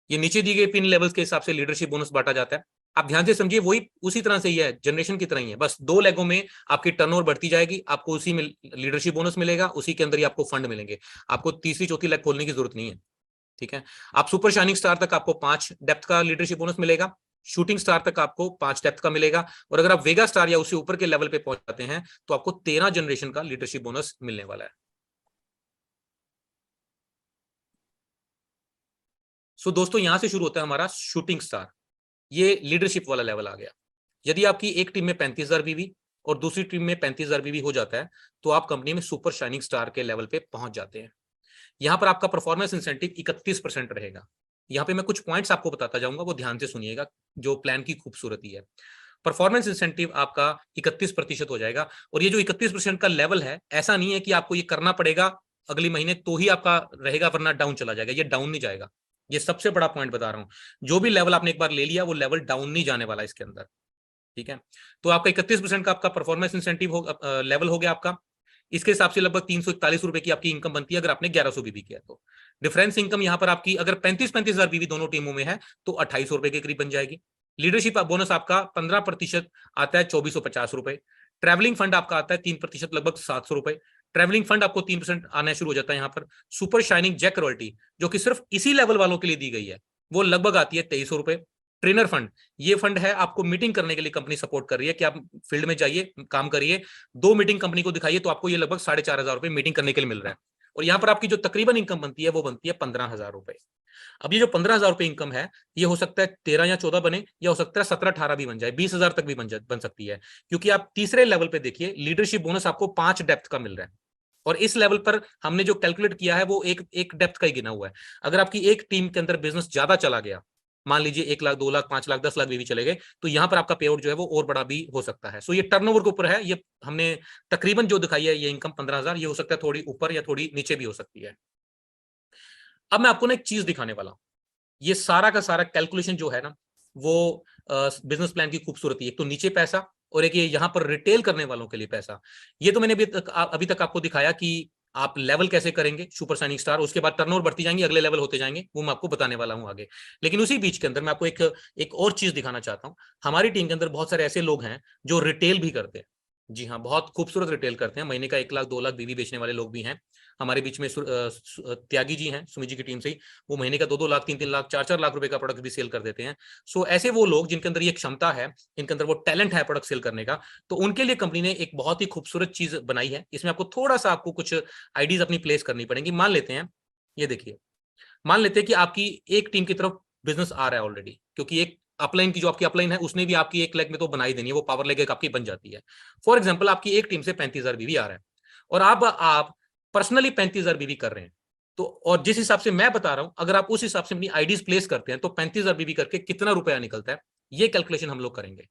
ये नीचे दी गई पिन लेवल्स के हिसाब से लीडरशिप बोनस बांटा जाता है। आप ध्यान से समझिए, वही उसी तरह से ही है, जनरेशन की तरह ही है, बस 2 लेगों में आपकी टर्नओवर बढ़ती जाएगी, आपको उसी में लीडरशिप बोनस मिलेगा, उसी के अंदर ही आपको फंड मिलेंगे। आपको तीसरी चौथी लेग खोलने की जरूरत नहीं है। ठीक है। आप सुपर शाइनिंग स्टार तक आपको 5 डेप्थ का लीडरशिप बोनस मिलेगा, शूटिंग स्टार तक आपको 5 डेप्थ का मिलेगा, और अगर आप वेगा स्टार या उससे ऊपर के लेवल पे पहुंच जाते हैं तो आपको 13 जनरेशन का लीडरशिप बोनस मिलने वाला है। दोस्तों यहां से शुरू होता है हमारा शूटिंग स्टार। ये लीडरशिप वाला लेवल आ गया। यदि आपकी एक टीम में 35,000 बीवी और दूसरी टीम में 35,000 बीवी हो जाता है तो आप कंपनी में सुपर शाइनिंग स्टार के लेवल पे पहुंच जाते हैं। यहां पर आपका परफॉर्मेंस इंसेंटिव 31% रहेगा। यहां पे मैं कुछ पॉइंट्स आपको बताता जाऊंगा, वो ध्यान से सुनिएगा, जो प्लान की खूबसूरती है। परफॉर्मेंस इंसेंटिव आपका 31% हो जाएगा, और ये जो 31% का लेवल है, ऐसा नहीं है कि आपको ये करना पड़ेगा अगले महीने तो ही आपका रहेगा, वरना डाउन चला जाएगा। ये डाउन नहीं जाएगा। ये सबसे बड़ा पॉइंट बता रहा हूं। जो भी लेवल आपने एक बार ले लिया वो लेवल डाउन नहीं जाने वाला इसके अंदर। ठीक है। तो आपका 31% का आपका परफॉर्मेंस इंसेंटिव हो लेवल हो गया आपका। इसके हिसाब से लगभग 341 रुपए की आपकी इनकम बनती है अगर आपने 1100 बीबी किया तो। डिफरेंस इनकम यहां पर आपकी अगर 35,000 बीबी दोनों टीमों में है तो 2800 रुपए के करीब बन जाएगी। लीडरशिप बोनस आपका 15% आता है, 2450 रुपए। ट्रैवलिंग फंड आपका आता है 3%, लगभग 700 रुपए। ट्रैवलिंग फंड आपको 3% आना शुरू हो जाता है यहाँ पर। सुपर शाइनिंग जैक रॉयल्टी जो कि सिर्फ इसी लेवल वालों के लिए दी गई है, वो लगभग आती है 2300 रुपए। ट्रेनर फंड, ये फंड है आपको मीटिंग करने के लिए कंपनी सपोर्ट कर रही है कि आप फील्ड में जाइए, काम करिए, 2 मीटिंग कंपनी को दिखाइए, तो आपको ये लगभग 4,500 रुपए मीटिंग करने के लिए मिल रहा है। और यहाँ पर आपकी जो तकरीबन इनकम बनती है वो बनती है 15,000 रुपए। अब ये जो 15,000 रुपए इनकम है, ये हो सकता है 13 या 14 बने, या हो सकता है 17 18 भी बन जाए, 20,000 तक भी बन सकती है। क्योंकि आप तीसरे लेवल पे देखिए, लीडरशिप बोनस आपको 5 डेप्थ का मिल रहा है, और इस लेवल पर हमने जो कैलकुलेट किया है वो एक डेप्थ का ही गिना हुआ है। अगर आपकी एक टीम के अंदर बिजनेस ज्यादा चला गया, मान लीजिए 1 लाख 2 लाख 5 लाख 10 लाख भी चले गए, तो यहां पर आपका पे आउट जो है वो और बड़ा भी हो सकता है। ये टर्नओवर के ऊपर है। ये हमने तकरीबन जो दिखाई है ये इनकम 15,000, ये हो सकता है थोड़ी ऊपर या थोड़ी नीचे भी हो सकती है। अब मैं आपको ना एक चीज दिखाने वाला हूं। ये सारा का सारा कैलकुलेशन जो है ना, वो बिजनेस प्लान की खूबसूरती है। एक तो नीचे पैसा, और एक ये यहाँ पर रिटेल करने वालों के लिए पैसा। ये तो मैंने अभी तक आपको दिखाया कि आप लेवल कैसे करेंगे सुपर शाइनिंग स्टार, उसके बाद टर्नओवर बढ़ती जाएंगी, अगले लेवल होते जाएंगे, वो मैं आपको बताने वाला हूं आगे। लेकिन उसी बीच के अंदर मैं आपको एक और चीज दिखाना चाहता हूं। हमारी टीम के अंदर बहुत सारे ऐसे लोग हैं जो रिटेल भी करते हैं। जी हाँ, बहुत खूबसूरत रिटेल करते हैं। महीने का 1 लाख 2 लाख बीवी बेचने वाले लोग भी हैं। हमारे बीच में त्यागी जी हैं सुमी जी की टीम से ही, वो महीने का 2-2 लाख 3-3 लाख 4-4 लाख रुपए का प्रोडक्ट भी सेल कर देते हैं। ऐसे वो लोग जिनके अंदर ये क्षमता है, इनके अंदर वो टैलेंट है प्रोडक्ट सेल करने का, तो उनके लिए कंपनी ने एक बहुत ही खूबसूरत चीज बनाई है। इसमें आपको थोड़ा सा आपको कुछ आइडियाज अपनी प्लेस करनी पड़ेगी। मान लेते हैं, ये देखिए, मान लेते हैं कि आपकी एक टीम की तरफ बिजनेस आ रहा है ऑलरेडी, क्योंकि एक अपलाइन की जो आपकी अपलाइन है उसने भी आपकी एक लेग में तो बनाई देनी है, वो पावर लेग आपकी बन जाती है। फॉर एग्जाम्पल आपकी एक टीम से 35,000 बीवी आ रहा है, और आप पर्सनली 35,000 बीवी कर रहे हैं, तो और जिस हिसाब से मैं बता रहा हूं, अगर आप उस हिसाब से अपनी आईडीज प्लेस करते हैं तो 35,000 बीवी करके कितना रुपया निकलता है, ये कैलकुलेशन हम लोग करेंगे।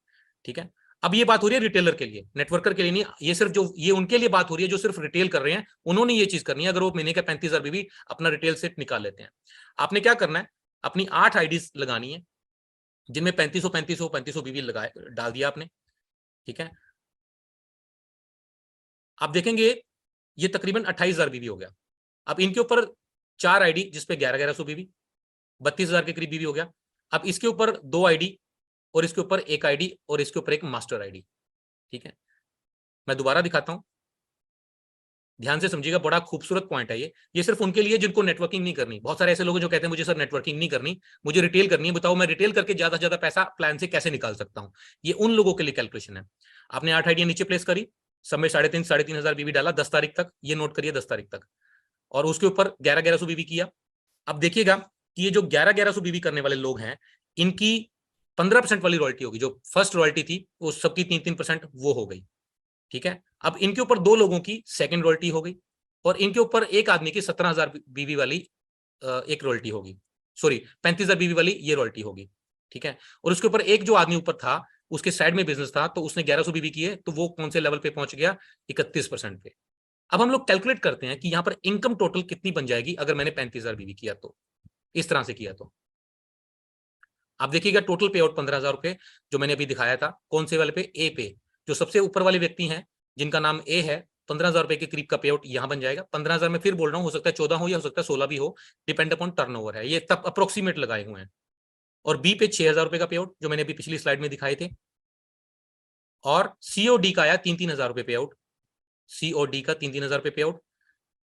ठीक है। अब ये बात हो रही है रिटेलर के लिए, नेटवर्कर के लिए नहीं। ये सिर्फ जो ये उनके लिए बात हो रही है जो सिर्फ रिटेल कर रहे हैं, उन्होंने ये चीज करनी है। अगर वो महीने का 35,000 बीवी अपना रिटेल से निकाल लेते हैं, आपने क्या करना है, अपनी 8 आईडीज लगानी है जिनमें 3500 बीवी लगाए डाल दिया आपने। ठीक है। आप देखेंगे ये तकरीबन 28,000 बीवी हो गया। अब इनके ऊपर 4 आईडी जिसपे 1100 बीवी, 32,000 के करीब बीवी हो गया। अब इसके ऊपर 2 आईडी और इसके ऊपर एक आईडी और इसके ऊपर एक मास्टर आईडी। ठीक है, मैं दोबारा दिखाता हूं, ध्यान से समझिएगा, बड़ा खूबसूरत पॉइंट है ये सिर्फ उनके लिए जिनको नेटवर्किंग नहीं करनी। बहुत सारे ऐसे लोग जो कहते हैं मुझे सर नेटवर्किंग नहीं करनी, मुझे रिटेल करनी है, बताओ मैं रिटेल करके ज्यादा से ज्यादा पैसा प्लान से कैसे निकाल सकता हूं। ये उन लोगों के लिए कैलकुलेशन है। आपने 8 आइडिया नीचे प्लेस करी, सब में 3.5 हजार बीवी डाला 10 तारीख तक, ये नोट करिए 10 तारीख तक, और उसके ऊपर 1100 बीवी किया। अब देखिएगा कि ये जो 1100 बीवी करने वाले लोग हैं, इनकी 15% वाली रॉयल्टी होगी। जो फर्स्ट रॉयल्टी थी वो सबकी 3-3% वो हो गई। ठीक है, अब इनके ऊपर 2 लोगों की सेकंड रॉयल्टी हो गई, और इनके ऊपर एक आदमी की 17,000 बीवी वाली एक रॉयल्टी होगी, सॉरी 35,000 बीवी वाली ये रॉयल्टी होगी। ठीक है, और उसके ऊपर एक जो आदमी ऊपर था, उसके साइड में बिजनेस था, तो उसने 1100 बीवी किए, तो वो कौन से लेवल पे पहुंच गया, 31% पे। अब हम लोग कैलकुलेट करते हैं कि यहां पर इनकम टोटल कितनी बन जाएगी अगर मैंने 35,000 बीवी किया तो, इस तरह से किया तो। आप देखिएगा टोटल पे आउट 15,000 रुपए जो मैंने अभी दिखाया था, कौन से वाले पे, ए पे, जो सबसे ऊपर वाले व्यक्ति हैं जिनका नाम ए है, 15,000 रुपए के करीब का पे आउट यहां बन जाएगा। 15,000 में फिर बोल रहा हूं, हो सकता है 14 हो या हो सकता है 16 भी हो, डिपेंड अपॉन टर्नओवर है, ये तब अप्रोक्सीमेट लगाए हुए हैं। और बी पे 6,000 रुपए का पे आउट जो मैंने अभी पिछली स्लाइड में दिखाए थे, और सीओडी का आया 3-3 हजार रुपए पे आउट, सीओडी का 3-3 हजार रुपए पे out.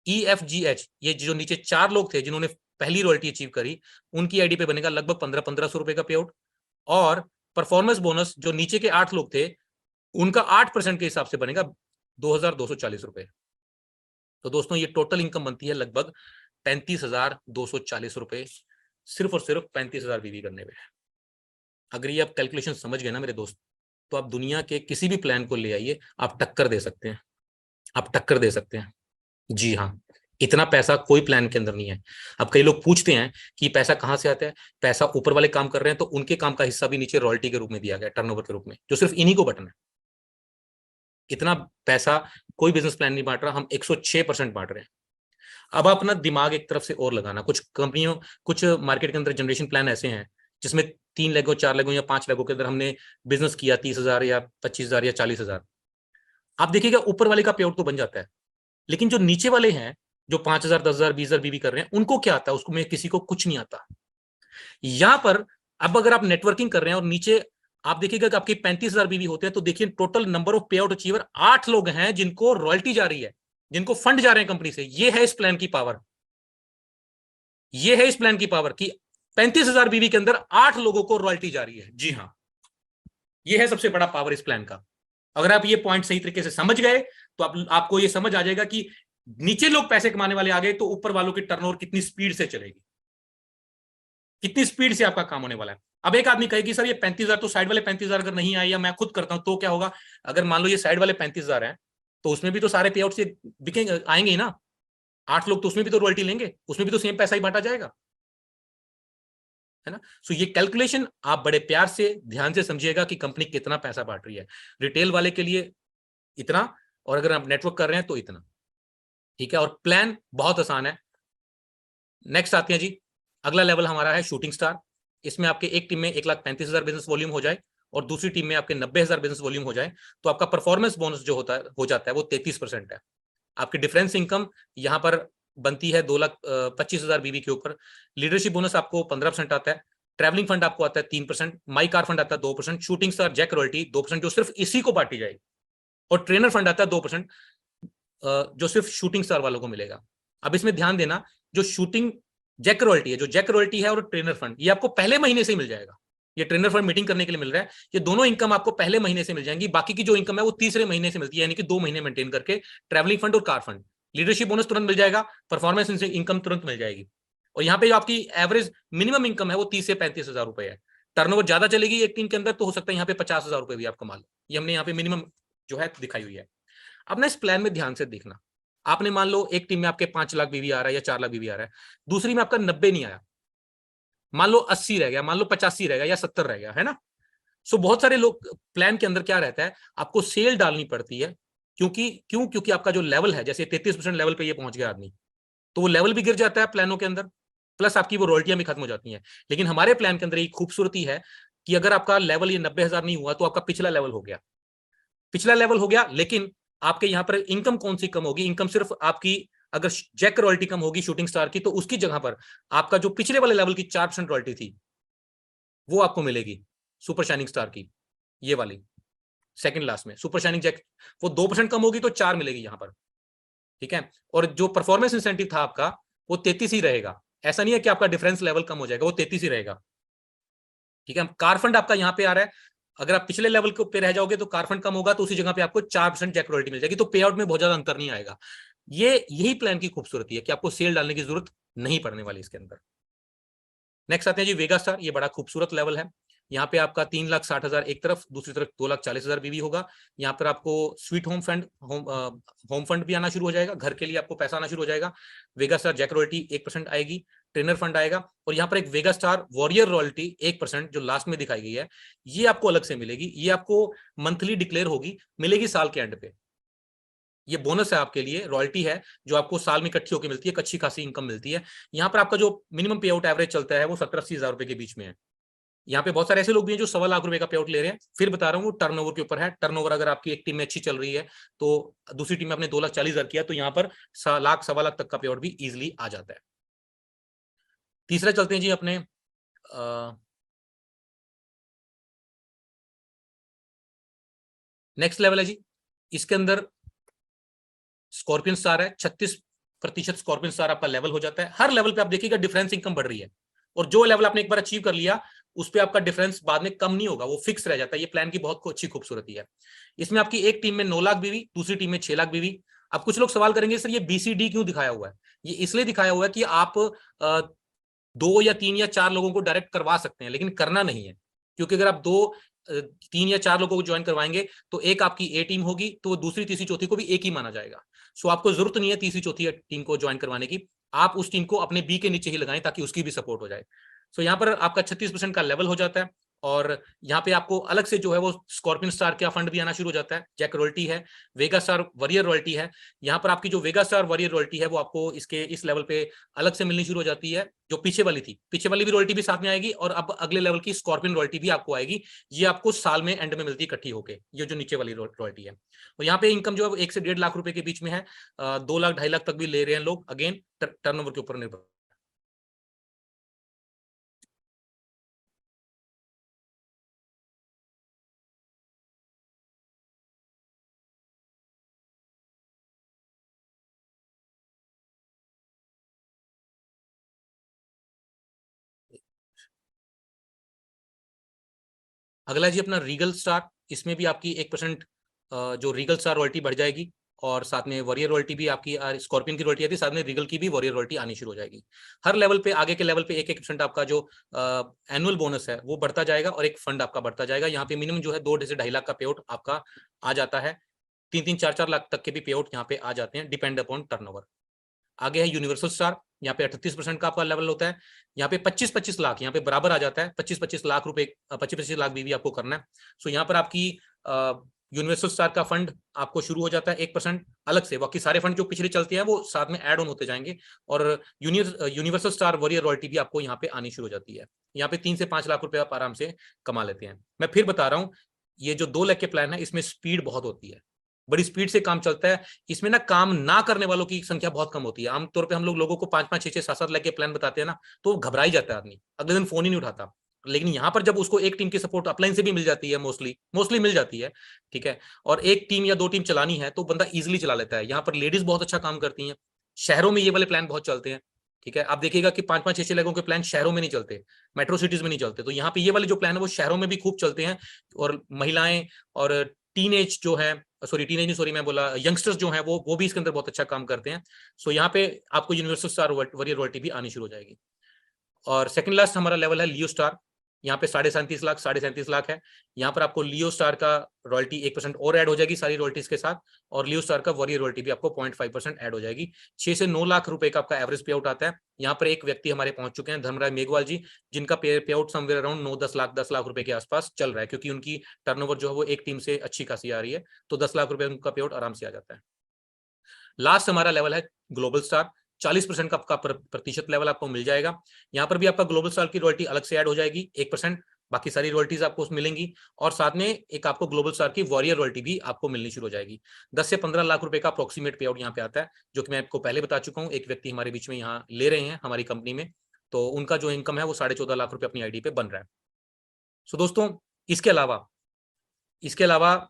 E F G H, ये जो नीचे 4 लोग थे जिन्होंने पहली रॉयल्टी अचीव करी, उनकी आईडी पे बनेगा लगभग 1500 रुपए का पे आउट। और परफॉर्मेंस बोनस जो नीचे के 8 लोग थे, उनका 8% के हिसाब से बनेगा 2,240 रुपए। तो दोस्तों ये टोटल इनकम बनती है लगभग 35,240 रुपए, सिर्फ और सिर्फ 35,000 बीवी करने में। अगर ये आप कैलकुलेशन समझ गए ना मेरे दोस्त, तो आप दुनिया के किसी भी प्लान को ले आइए, आप टक्कर दे सकते हैं, आप टक्कर दे सकते हैं। जी हाँ, इतना पैसा कोई प्लान के अंदर नहीं है। अब कई लोग पूछते हैं कि पैसा कहां से आता है, पैसा ऊपर वाले काम कर रहे हैं तो उनके काम का हिस्सा भी नीचे रॉयल्टी के रूप में दिया गया, टर्नओवर के रूप में, जो सिर्फ इन्हीं को बटन है। इतना पैसा कोई बिजनेस प्लान नहीं बांट रहा, हम 106% बांट रहे हैं। अब अपना दिमाग एक तरफ से और लगाना। कुछ कंपनियों, कुछ मार्केट के अंदर जनरेशन प्लान ऐसे हैं जिसमें 3 लेगों, 4 लेगों या 5 लेगों के अंदर हमने बिजनेस किया 30,000 या 25,000 या 40,000। आप देखिएगा ऊपर वाले का पे आउट तो बन जाता है, लेकिन जो नीचे वाले हैं, जो 5,000, 10,000, 20,000 बीवी कर रहे हैं, उनको क्या आता है, उसको में किसी को कुछ नहीं आता। यहां पर अब अगर आप नेटवर्किंग कर रहे हैं और नीचे आप देखिएगा कि आपके 35,000 बीवी होते हैं, तो देखिए टोटल नंबर ऑफ पे आउट अचीवर 8 लोग हैं जिनको रॉयल्टी जा रही है, जिनको फंड जा रहे हैं कंपनी से। ये है इस प्लान की पावर, ये है इस प्लान की पावर कि 35,000 बीवी के अंदर 8 लोगों को रॉयल्टी जा रही है। जी हाँ, ये है सबसे बड़ा पावर इस प्लान का। अगर आप ये पॉइंट सही तरीके से समझ गए तो आपको ये समझ आ जाएगा कि नीचे लोग पैसे कमाने वाले आ गए तो ऊपर वालों की टर्नओवर कितनी स्पीड से चलेगी, कितनी स्पीड से आपका काम होने वाला है। अब एक आदमी कहेगी सर ये 35,000 तो साइड वाले 35,000 अगर नहीं आए या मैं खुद करता हूं तो क्या होगा। अगर मान लो ये साइड वाले 35,000 हैं तो उसमें भी तो सारे पे आउट से बिकेंगे, आएंगे ही ना, 8 लोग तो उसमें भी तो रॉयल्टी लेंगे, उसमें भी तो सेम पैसा ही बांटा जाएगा, है ना। सो ये कैलकुलेशन आप बड़े प्यार से ध्यान से समझिएगा कि कंपनी कितना पैसा बांट रही है। रिटेल वाले के लिए इतना, और अगर आप नेटवर्क कर रहे हैं तो इतना। ठीक है, और प्लान बहुत आसान है। नेक्स्ट आते हैं जी, अगला लेवल हमारा है शूटिंग स्टार। इसमें आपके एक टीम में 1,35,000 बिजनेस वॉल्यूम हो जाए और दूसरी टीम में आपके 90,000 बिजनेस वॉल्यूम हो जाए, तो आपका परफॉर्मेंस बोनस जो होता है हो जाता है वो 33% है। आपकी डिफरेंस इनकम यहाँ पर बनती है 2,25,000 बीवी के ऊपर। लीडरशिप बोनस आपको 15% आता है। ट्रैवलिंग फंड आपको आता है 3%, माई कार फंड आता है 2%, शूटिंग स्टार जैक रॉयल्टी 2% जो सिर्फ इसी को बांटी जाएगी, और ट्रेनर फंड आता है 2% जो सिर्फ शूटिंग स्टार वालों को मिलेगा। अब इसमें ध्यान देना, जो शूटिंग जैक रॉयल्टी है, जो जैक रॉयल्टी है और ट्रेनर फंड, ये आपको पहले महीने से मिल जाएगा। ये ट्रेनर फंड मीटिंग करने के लिए मिल रहा है, ये दोनों इनकम आपको पहले महीने से मिल जाएंगी। बाकी की जो इनकम है वो तीसरे महीने से मिलती है, यानी कि 2 महीने मेंटेन करके, ट्रैवलिंग फंड और कार फंड। लीडरशिप बोनस तुरंत मिल जाएगा, परफॉर्मेंस इनकम तुरंत मिल जाएगी। और यहाँ पे जो आपकी एवरेज मिनिमम इनकम है वो 30 से 35,000 रुपए है। टर्नओवर ज्यादा चलेगी एक टीम के अंदर तो हो सकता है यहाँ पे 50,000 रुपए भी आप कमा लो। ये हमने यहाँ पे मिनिमम जो है दिखाई हुई है। अब ना इस प्लान में ध्यान से देखना, आपने मान लो एक टीम में आपके 5 लाख बीवी आ रहा है या 4 लाख बीवी आ रहा है, दूसरी में आपका 90 नहीं आया, मान लो 80 रह गया, मान लो 85 रह गया या 70 रह गया, है ना। सो बहुत सारे लोग प्लान के अंदर क्या रहता है, आपको सेल डालनी पड़ती है, क्योंकि आपका जो लेवल है, जैसे 33% लेवल पे ये पहुंच गया आदमी, तो वो लेवल भी गिर जाता है प्लानों के अंदर, प्लस आपकी वो रॉयल्टियां भी खत्म हो जाती हैं। लेकिन हमारे प्लान के अंदर एक खूबसूरती है कि अगर आपका लेवल ये 90,000 नहीं हुआ तो आपका पिछला लेवल हो गया, पिछला लेवल हो गया। लेकिन आपके यहां पर इनकम कौन सी कम होगी, इनकम सिर्फ आपकी, अगर जैक रॉयल्टी कम होगी शूटिंग स्टार की, तो उसकी जगह पर आपका जो पिछले वाले लेवल की 4% रॉयल्टी थी वो आपको मिलेगी। सुपर शाइनिंग स्टार की, ये वाली सेकंड लास्ट में सुपर शाइनिंग जैक, वो 2% कम होगी तो 4 मिलेगी यहाँ पर, ठीक है। और जो परफॉर्मेंस इंसेंटिव था आपका वो 33 ही रहेगा, ऐसा नहीं है कि आपका डिफरेंस लेवल कम हो जाएगा, वो 33 ही रहेगा, ठीक है। कार फंड आपका यहाँ पे आ रहा है, अगर आप पिछले लेवल के पे रह जाओगे तो कार फंड कम होगा, तो उसी जगह पे आपको 4% जैक रॉयल्टी मिल जाएगी, तो पे आउट में बहुत ज्यादा अंतर नहीं आएगा। ये यही प्लान की खूबसूरती है कि आपको सेल डालने की जरूरत नहीं पड़ने वाली इसके अंदर। नेक्स्ट आते हैं जी वेगा स्टार, ये बड़ा खूबसूरत लेवल है। यहाँ पे आपका 3,60,000 एक तरफ, दूसरी तरफ 2,40,000 बीवी होगा। यहाँ पर आपको sweet home fund, home fund भी आना शुरू हो जाएगा, घर के लिए आपको पैसा आना शुरू हो जाएगा। वेगा स्टार जैक रॉयल्टी 1% आएगी, ट्रेनर फंड आएगा, और यहाँ पर एक वेगा स्टार वॉरियर रॉयल्टी 1% जो लास्ट में दिखाई गई है, ये आपको अलग से मिलेगी। ये आपको मंथली डिक्लेयर होगी, मिलेगी साल के एंड पे। ये बोनस है आपके लिए, रॉयल्टी है जो आपको साल में इकट्ठी होकर मिलती है, अच्छी खासी इनकम मिलती है। यहाँ पर आपका जो मिनिमम पे आउट एवरेज चलता है वो 70-80 हजार रुपए के बीच में है। यहाँ पे बहुत सारे ऐसे लोग भी हैं जो 1.25 लाख रुपए का पे आउट ले रहे हैं। फिर बता रहा हूँ, वो टर्नओवर के ऊपर है। टर्नओवर अगर आपकी एक टीम में अच्छी चल रही है तो दूसरी टीम में आपने 2,40,000 किया तो यहाँ पर 1 लाख 1.25 लाख तक का पे आउट भी इजिली आ जाता है। तीसरा चलते हैं जी अपने नेक्स्ट लेवल है जी, इसके अंदर स्कॉर्पियन स्टार है, 36% स्कॉर्पियन स्टार आपका लेवल हो जाता है। हर लेवल पे आप देखिएगा डिफरेंस इनकम बढ़ रही है, और जो लेवल आपने एक बार अचीव कर लिया उस पर आपका डिफरेंस बाद में कम नहीं होगा, वो फिक्स रह जाता है। ये प्लान की बहुत अच्छी खूबसूरती है। इसमें आपकी एक टीम में 9 लाख बीवी, दूसरी टीम में 6 लाख बीवी। अब कुछ लोग सवाल करेंगे सर ये BCD क्यों दिखाया हुआ है? ये इसलिए दिखाया हुआ है कि आप 2 या 3 या 4 लोगों को डायरेक्ट करवा सकते हैं, लेकिन करना नहीं है, क्योंकि अगर आप 2, 3 या 4 लोगों को ज्वाइन करवाएंगे तो एक आपकी ए टीम होगी, तो दूसरी तीसरी चौथी को भी एक ही माना जाएगा। सो आपको जरूरत नहीं है तीसरी चौथी टीम को ज्वाइन करवाने की, आप उस टीम को अपने बी के नीचे ही लगाएं ताकि उसकी भी सपोर्ट हो जाए। सो यहाँ पर आपका 36% का लेवल हो जाता है, और यहाँ पे आपको अलग से जो है वो स्कॉर्पियन स्टार का फंड भी आना शुरू हो जाता है, जैक रॉयल्टी है, वेगा स्टार वॉरियर रॉयल्टी है। यहाँ पर आपकी जो वेगा स्टार वॉरियर रॉयल्टी है वो आपको इसके इस लेवल पे अलग से मिलनी शुरू हो जाती है। जो पीछे वाली थी, पीछे वाली भी रॉयल्टी भी साथ में आएगी, और अब अगले लेवल की स्कॉर्पियन रॉयल्टी भी आपको आएगी। ये आपको साल में एंड में मिलती है इकट्ठी होके, ये जो नीचे वाली रॉयल्टी है। और यहाँ पे इनकम जो है 1 से 1.5 लाख रुपए के बीच में है, 2 लाख 2.5 लाख तक भी ले रहे हैं लोग, अगेन टर्नओवर के ऊपर निर्भर। अगला जी अपना रीगल स्टार, इसमें भी आपकी 1% जो रीगल स्टार रॉयल्टी बढ़ जाएगी, और साथ में वॉरियर रॉयल्टी भी आपकी, स्कॉर्पियन की रॉयल्टी आती है, साथ में रीगल की भी वॉरियर रॉयल्टी आनी शुरू हो जाएगी। हर लेवल पे, आगे के लेवल पे 1-1% आपका जो एनुअल बोनस है वो बढ़ता जाएगा, और एक फंड आपका बढ़ता जाएगा। यहाँ पे मिनिमम जो है 2 से 2.5 लाख का पे आउट आपका आ जाता है, 3-3, 4-4 लाख तक के भी पे आउट यहाँ पे आ जाते हैं, डिपेंड अपॉन टर्नओवर। आगे है यूनिवर्सल स्टार, यहाँ पे 38% का आपका लेवल होता है। यहाँ पे 25-25 लाख यहाँ पे बराबर आ जाता है, 25-25 लाख रुपए, 25-25 लाख बीवी आपको करना है। सो यहाँ पर आपकी यूनिवर्सल स्टार का फंड आपको शुरू हो जाता है 1% अलग से, बाकी सारे फंड जो पिछले चलते हैं वो साथ में ऐड ऑन होते जाएंगे, और यूनिवर्सल स्टार वॉरियर रॉयल्टी भी आपको यहाँ पे आनी शुरू हो जाती है। यहाँ पे 3 से 5 लाख रुपए आप आराम से कमा लेते हैं। मैं फिर बता रहा हूँ, ये जो 2 लाख के प्लान है इसमें स्पीड बहुत होती है, बड़ी स्पीड से काम चलता है। इसमें ना काम ना करने वालों की संख्या बहुत कम होती है। आमतौर पे हम लोगों को 5-5, 6-6, 7-7 लाख के प्लान बताते हैं ना, तो घबरा ही जाता है आदमी, अगले दिन फोन ही नहीं उठाता। लेकिन यहाँ पर जब उसको एक टीम की सपोर्ट अपलाइन से भी मिल जाती है, मोस्टली मिल जाती है, ठीक है, और एक टीम या 2 टीम चलानी है तो बंदा इजिली चला लेता है। यहाँ पर लेडीज बहुत अच्छा काम करती हैं, शहरों में ये वाले प्लान बहुत चलते हैं, ठीक है। आप देखिएगा कि 5-5, 6-6 लाखों के प्लान शहरों में नहीं चलते, मेट्रो सिटीज में नहीं चलते, तो यहाँ पे ये वाले जो प्लान है वो शहरों में भी खूब चलते हैं। और महिलाएं और टीनेज जो है, टीनेज नहीं, मैं बोला यंगस्टर्स जो हैं वो भी इसके अंदर बहुत अच्छा काम करते हैं। सो यहाँ पे आपको यूनिवर्सल स्टार वॉरियर रॉयल्टी भी आनी शुरू हो जाएगी। और सेकंड लास्ट हमारा लेवल है लियो स्टार, यहाँ पे 37.5 लाख है। यहाँ पर आपको लियो स्टार का रॉयल्टी 1% और ऐड हो जाएगी सारी रॉयल्टीज के साथ, और लियो स्टार का वॉरियर रॉयल्टी भी आपको 0.5% ऐड हो जाएगी। 6 से 9 लाख रुपए का आपका एवरेज पे आउट आता है। यहाँ पर एक व्यक्ति हमारे पहुंच चुके हैं, धर्मराज मेघवाल जी, जिनका पे आउट समवेयर अराउंड 9-10 लाख रुपए के आसपास चल रहा है, क्योंकि उनकी टर्नओवर जो है वो एक टीम से अच्छी खासी आ रही है, तो 10 लाख रुपए उनका पे आउट आराम से आ जाता है। लास्ट हमारा लेवल है ग्लोबल स्टार, 40% का आपका प्रतिशत लेवल आपको मिल जाएगा। यहाँ पर भी आपका ग्लोबल स्टार की रॉयल्टी अलग से ऐड हो जाएगी 1%, बाकी सारी रॉयल्टीज आपको मिलेंगी, और साथ में एक आपको ग्लोबल स्टार की वॉरियर रॉयल्टी भी आपको मिलनी शुरू हो जाएगी। 10 से 15 लाख रुपए का अप्रोक्सीमेट पे आउट यहाँ पे आता है, जो कि मैं आपको पहले बता चुका हूँ। एक व्यक्ति हमारे बीच में यहाँ ले रहे हैं हमारी कंपनी में, तो उनका जो इनकम है वो 14.5 लाख रुपए अपनी आईडी पे बन रहा है। सो दोस्तों, इसके अलावा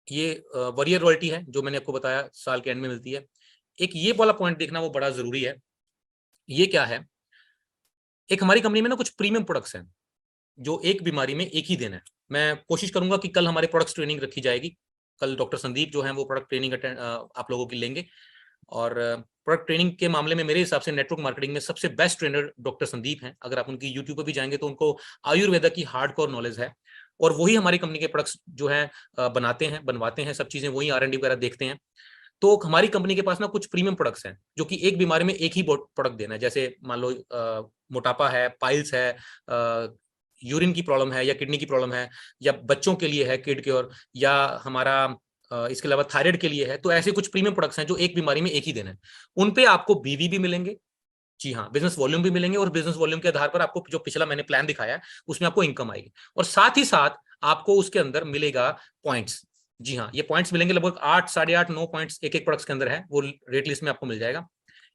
ये वरीयर रॉयल्टी है जो मैंने आपको बताया साल के एंड में मिलती है। एक ये वाला पॉइंट देखना वो बड़ा जरूरी है। ये क्या है, एक हमारी कंपनी में ना कुछ प्रीमियम प्रोडक्ट्स हैं जो एक बीमारी में एक ही दिन है। मैं कोशिश करूंगा कि कल हमारे प्रोडक्ट्स ट्रेनिंग रखी जाएगी। कल डॉक्टर संदीप जो है वो प्रोडक्ट ट्रेनिंग आप लोगों की लेंगे। और प्रोडक्ट ट्रेनिंग के मामले में मेरे हिसाब से नेटवर्क मार्केटिंग में सबसे बेस्ट ट्रेनर डॉक्टर संदीप हैं। अगर आप उनकी यूट्यूब पर भी जाएंगे तो उनको आयुर्वेदा की हार्डकोर नॉलेज है और वही हमारी कंपनी के प्रोडक्ट्स जो है बनाते हैं, बनवाते हैं, सब चीजें वही R&D वगैरह देखते हैं। तो हमारी कंपनी के पास ना कुछ प्रीमियम प्रोडक्ट्स हैं जो कि एक बीमारी में एक ही प्रोडक्ट देना है। जैसे मान लो मोटापा है, पाइल्स है, यूरिन की प्रॉब्लम है या किडनी की प्रॉब्लम है, या बच्चों के लिए है किड के, और या हमारा इसके अलावा थायराइड के लिए है। तो ऐसे कुछ प्रीमियम प्रोडक्ट्स हैं जो एक बीमारी में एक ही देना है। उन पे आपको बीवी भी मिलेंगे, जी हाँ, बिजनेस वॉल्यूम भी मिलेंगे, और बिजनेस वॉल्यूम के आधार पर आपको जो पिछला मैंने प्लान दिखाया है उसमें आपको इनकम आएगी। और साथ ही साथ आपको उसके अंदर मिलेगा पॉइंट्स। जी हाँ, ये पॉइंट्स मिलेंगे, लगभग 8, 8.5, 9 पॉइंट्स एक एक प्रोडक्ट्स के अंदर है, वो रेट लिस्ट में आपको मिल जाएगा।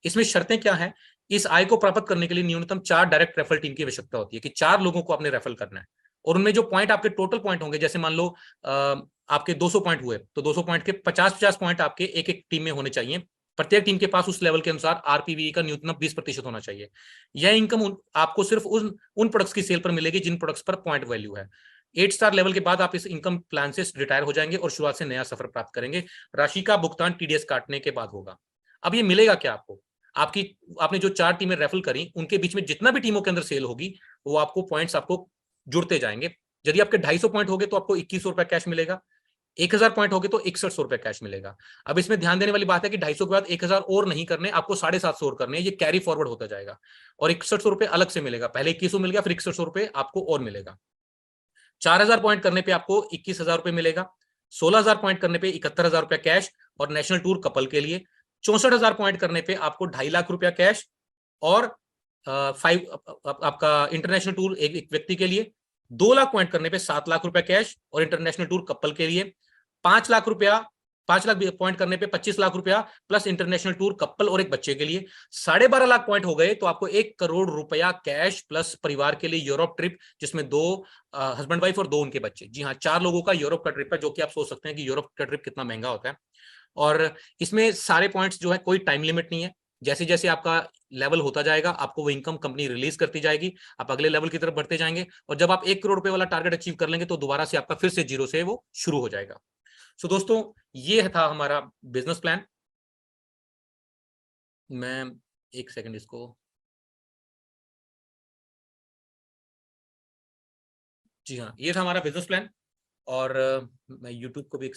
इसमें शर्तें क्या है, इस आय को प्राप्त करने के लिए न्यूनतम 4 डायरेक्ट रेफरल टीम की आवश्यकता होती है कि 4 लोगों को आपने रेफर करना है। और उनमें जो पॉइंट आपके टोटल पॉइंट होंगे, जैसे मान लो आपके 200 पॉइंट हुए तो 200 पॉइंट के 50-50 पॉइंट आपके एक एक टीम में होने चाहिए। प्रत्येक टीम के पास उस लेवल के अनुसार आरपीवी का न्यूनतम 20% होना चाहिए। यह इनकम आपको सिर्फ उन प्रोडक्ट्स की सेल पर मिलेगी जिन प्रोडक्ट्स पर पॉइंट वैल्यू है। 8 स्टार लेवल के बाद आप इस इनकम प्लान से रिटायर हो जाएंगे और शुरुआत से नया सफर प्राप्त करेंगे। राशि का भुगतान टीडीएस काटने के बाद होगा। अब ये मिलेगा क्या आपको, आपने जो 4 टीमें रेफर करी उनके बीच में जितना भी टीमों के अंदर सेल होगी वो आपको पॉइंट्स आपको जुड़ते जाएंगे। यदि आपके 250 पॉइंट हो गए तो आपको 2100 रुपए कैश मिलेगा। 1000 पॉइंट हो गए तो 6100 रुपए कैश मिलेगा। अब इसमें ध्यान देने वाली बात है कि 250 के बाद 1000 और नहीं करने, आपको 750 और करने, ये कैरी फॉरवर्ड होता जाएगा। और 6100 रुपए अलग से मिलेगा, पहले 2100 मिल गया, फिर 6100 रुपए आपको और मिलेगा। 4000 पॉइंट करने पे आपको 21000 रुपए मिलेगा। 16000 पॉइंट करने पे 71000 रुपया कैश और नेशनल टूर कपल के लिए। 64,000 पॉइंट करने पे आपको 2.5 लाख रुपया कैश और आपका इंटरनेशनल टूर एक व्यक्ति के लिए। 2 लाख पॉइंट करने पे 7 लाख रुपया कैश और इंटरनेशनल टूर कपल के लिए। 5 लाख रुपया 5 लाख पॉइंट करने पे 25 लाख रुपया प्लस इंटरनेशनल टूर कपल और एक बच्चे के लिए। 12.5 लाख पॉइंट हो गए तो आपको 1 करोड़ रुपया कैश प्लस परिवार के लिए यूरोप ट्रिप, जिसमें 2 हस्बैंड वाइफ और 2 उनके बच्चे। जी हाँ, 4 लोगों का यूरोप का ट्रिप है, जो कि आप सोच सकते हैं कि यूरोप का ट्रिप कितना महंगा होता है। और इसमें सारे पॉइंट्स जो है कोई टाइम लिमिट नहीं है। जैसे जैसे आपका लेवल होता जाएगा आपको वो इनकम कंपनी रिलीज करती जाएगी, आप अगले लेवल की तरफ बढ़ते जाएंगे, और जब आप 1 करोड़ रुपए वाला टारगेट अचीव कर लेंगे तो दोबारा से आपका फिर से जीरो से वो शुरू हो जाएगा। सो दोस्तों, ये था हमारा बिजनेस प्लान। मैं एक सेकंड इसको, जी हाँ, ये था हमारा बिजनेस प्लान। और मैं यूट्यूब को भी